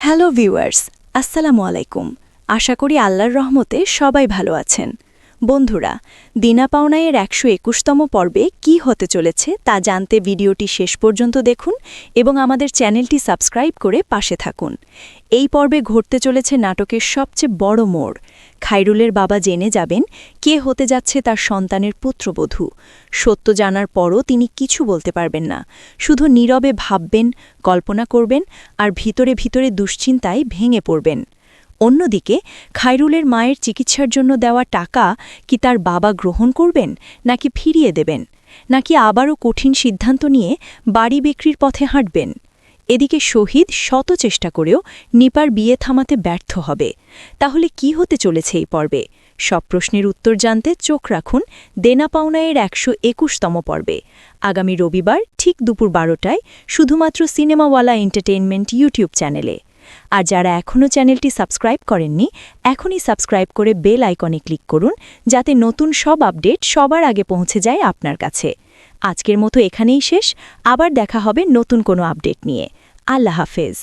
Hello viewers, আসসালামু আলাইকুম। আশা করি আল্লাহর রহমতে সবাই ভালো আছেন। বন্ধুরা, দিনা পাওনায়ের ১২১তম পর্বে কি হতে চলেছে তা জানতে ভিডিওটি শেষ পর্যন্ত দেখুন এবং আমাদের চ্যানেলটি সাবস্ক্রাইব করে পাশে থাকুন। এই পর্বে ঘটতে চলেছে নাটকের সবচেয়ে বড় মোড়। খায়রুলের বাবা জেনে যাবেন কে হতে যাচ্ছে তার সন্তানের পুত্রবধূ। সত্য জানার পরও তিনি কিছু বলতে পারবেন না, শুধু নীরবে ভাববেন, কল্পনা করবেন আর ভিতরে ভিতরে দুশ্চিন্তায় ভেঙে পড়বেন। অন্যদিকে খায়রুলের মায়ের চিকিৎসার জন্য দেওয়া টাকা কি তার বাবা গ্রহণ করবেন, নাকি ফিরিয়ে দেবেন, নাকি আবারও কঠিন সিদ্ধান্ত নিয়ে বাড়ি বিক্রির পথে হাঁটবেন। এদিকে শহীদ শত চেষ্টা করেও নিপার বিয়ে থামাতে ব্যর্থ হবে। তাহলে কি হতে চলেছে এই পর্বে? সব প্রশ্নের উত্তর জানতে চোখ রাখুন দেনা পাওনায়ের ১২১তম পর্বে, আগামী রবিবার ঠিক দুপুর ১২টায়, শুধুমাত্র সিনেমাওয়ালা এন্টারটেইনমেন্ট ইউটিউব চ্যানেলে। আর যারা এখনও চ্যানেলটি সাবস্ক্রাইব করেননি, এখনই সাবস্ক্রাইব করে বেল আইকনে ক্লিক করুন, যাতে নতুন সব আপডেট সবার আগে পৌঁছে যায় আপনার কাছে। আজকের মতো এখানেই শেষ, আবার দেখা হবে নতুন কোনো আপডেট নিয়ে। আল্লাহ হাফেজ।